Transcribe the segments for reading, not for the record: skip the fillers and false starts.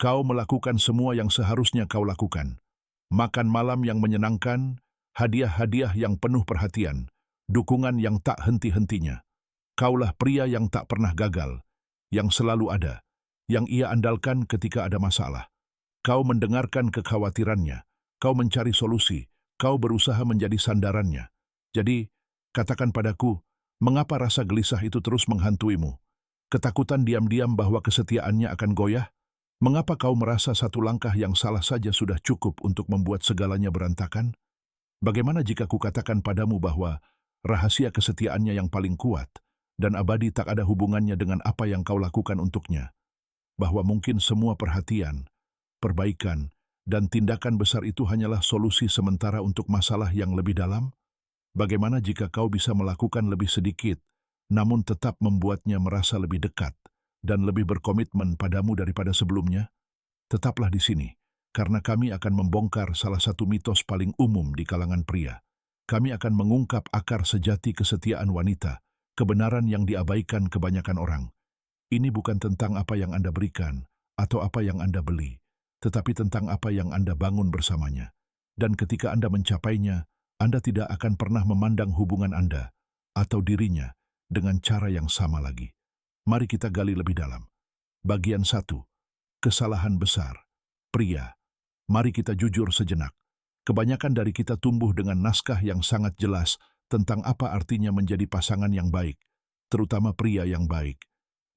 Kau melakukan semua yang seharusnya kau lakukan. Makan malam yang menyenangkan, hadiah-hadiah yang penuh perhatian, dukungan yang tak henti-hentinya. Kaulah pria yang tak pernah gagal, yang selalu ada, yang ia andalkan ketika ada masalah. Kau mendengarkan kekhawatirannya, kau mencari solusi, kau berusaha menjadi sandarannya. Jadi, katakan padaku, mengapa rasa gelisah itu terus menghantuimu? Ketakutan diam-diam bahwa kesetiaannya akan goyah? Mengapa kau merasa satu langkah yang salah saja sudah cukup untuk membuat segalanya berantakan? Bagaimana jika kukatakan padamu bahwa rahasia kesetiaannya yang paling kuat dan abadi tak ada hubungannya dengan apa yang kau lakukan untuknya? Bahwa mungkin semua perhatian, perbaikan, dan tindakan besar itu hanyalah solusi sementara untuk masalah yang lebih dalam? Bagaimana jika kau bisa melakukan lebih sedikit, namun tetap membuatnya merasa lebih dekat dan lebih berkomitmen padamu daripada sebelumnya? Tetaplah di sini, karena kami akan membongkar salah satu mitos paling umum di kalangan pria. Kami akan mengungkap akar sejati kesetiaan wanita, kebenaran yang diabaikan kebanyakan orang. Ini bukan tentang apa yang Anda berikan atau apa yang Anda beli, tetapi tentang apa yang Anda bangun bersamanya. Dan ketika Anda mencapainya, Anda tidak akan pernah memandang hubungan Anda atau dirinya dengan cara yang sama lagi. Mari kita gali lebih dalam. Bagian 1. Kesalahan besar. Pria, mari kita jujur sejenak. Kebanyakan dari kita tumbuh dengan naskah yang sangat jelas tentang apa artinya menjadi pasangan yang baik, terutama pria yang baik.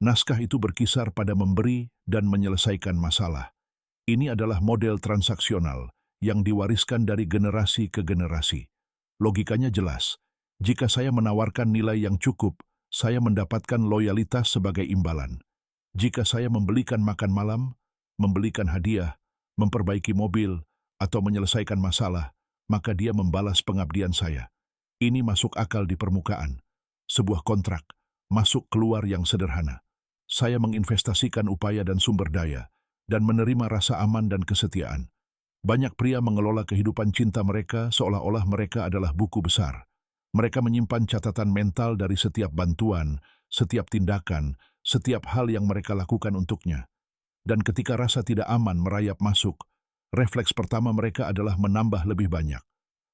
Naskah itu berkisar pada memberi dan menyelesaikan masalah. Ini adalah model transaksional yang diwariskan dari generasi ke generasi. Logikanya jelas. Jika saya menawarkan nilai yang cukup, saya mendapatkan loyalitas sebagai imbalan. Jika saya membelikan makan malam, membelikan hadiah, memperbaiki mobil, atau menyelesaikan masalah, maka dia membalas pengabdian saya. Ini masuk akal di permukaan. Sebuah kontrak, masuk keluar yang sederhana. Saya menginvestasikan upaya dan sumber daya, dan menerima rasa aman dan kesetiaan. Banyak pria mengelola kehidupan cinta mereka seolah-olah mereka adalah buku besar. Mereka menyimpan catatan mental dari setiap bantuan, setiap tindakan, setiap hal yang mereka lakukan untuknya. Dan ketika rasa tidak aman merayap masuk, refleks pertama mereka adalah menambah lebih banyak.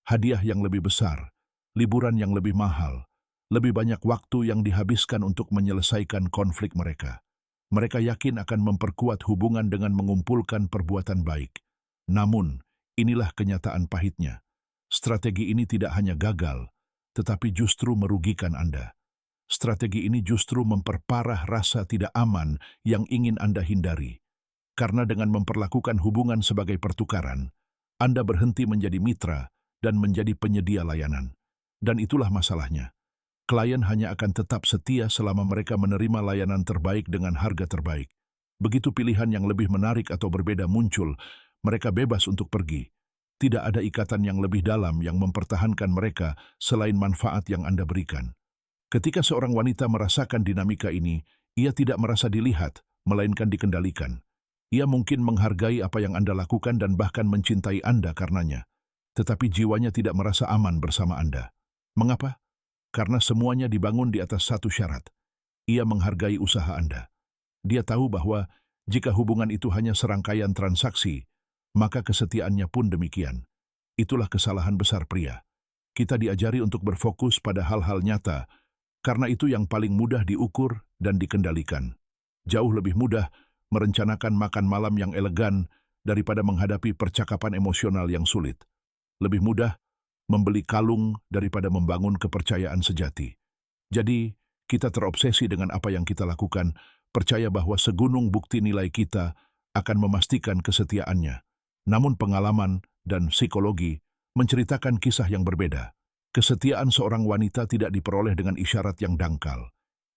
Hadiah yang lebih besar, liburan yang lebih mahal, lebih banyak waktu yang dihabiskan untuk menyelesaikan konflik mereka. Mereka yakin akan memperkuat hubungan dengan mengumpulkan perbuatan baik. Namun, inilah kenyataan pahitnya. Strategi ini tidak hanya gagal, tetapi justru merugikan Anda. Strategi ini justru memperparah rasa tidak aman yang ingin Anda hindari. Karena dengan memperlakukan hubungan sebagai pertukaran, Anda berhenti menjadi mitra dan menjadi penyedia layanan. Dan itulah masalahnya. Klien hanya akan tetap setia selama mereka menerima layanan terbaik dengan harga terbaik. Begitu pilihan yang lebih menarik atau berbeda muncul, mereka bebas untuk pergi. Tidak ada ikatan yang lebih dalam yang mempertahankan mereka selain manfaat yang Anda berikan. Ketika seorang wanita merasakan dinamika ini, ia tidak merasa dilihat, melainkan dikendalikan. Ia mungkin menghargai apa yang Anda lakukan dan bahkan mencintai Anda karenanya. Tetapi jiwanya tidak merasa aman bersama Anda. Mengapa? Karena semuanya dibangun di atas satu syarat. Ia menghargai usaha Anda. Dia tahu bahwa jika hubungan itu hanya serangkaian transaksi, maka kesetiaannya pun demikian. Itulah kesalahan besar pria. Kita diajari untuk berfokus pada hal-hal nyata, karena itu yang paling mudah diukur dan dikendalikan. Jauh lebih mudah merencanakan makan malam yang elegan daripada menghadapi percakapan emosional yang sulit. Lebih mudah membeli kalung daripada membangun kepercayaan sejati. Jadi, kita terobsesi dengan apa yang kita lakukan, percaya bahwa segunung bukti nilai kita akan memastikan kesetiaannya. Namun pengalaman dan psikologi menceritakan kisah yang berbeda. Kesetiaan seorang wanita tidak diperoleh dengan isyarat yang dangkal.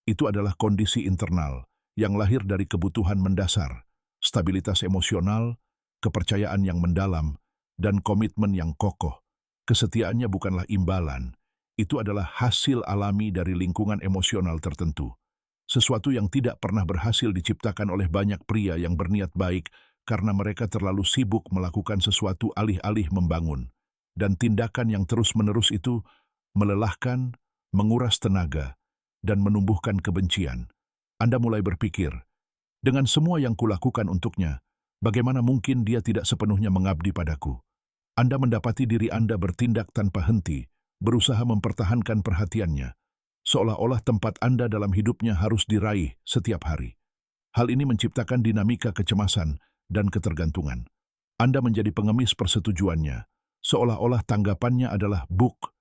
Itu adalah kondisi internal yang lahir dari kebutuhan mendasar, stabilitas emosional, kepercayaan yang mendalam, dan komitmen yang kokoh. Kesetiaannya bukanlah imbalan, itu adalah hasil alami dari lingkungan emosional tertentu. Sesuatu yang tidak pernah berhasil diciptakan oleh banyak pria yang berniat baik karena mereka terlalu sibuk melakukan sesuatu alih-alih membangun. Dan tindakan yang terus-menerus itu melelahkan, menguras tenaga, dan menumbuhkan kebencian. Anda mulai berpikir, dengan semua yang kulakukan untuknya, Bagaimana mungkin dia tidak sepenuhnya mengabdi padaku? Anda mendapati diri Anda bertindak tanpa henti, berusaha mempertahankan perhatiannya, seolah-olah tempat Anda dalam hidupnya harus diraih setiap hari. Hal ini menciptakan dinamika kecemasan dan ketergantungan. Anda menjadi pengemis persetujuannya, seolah-olah tanggapannya adalah buk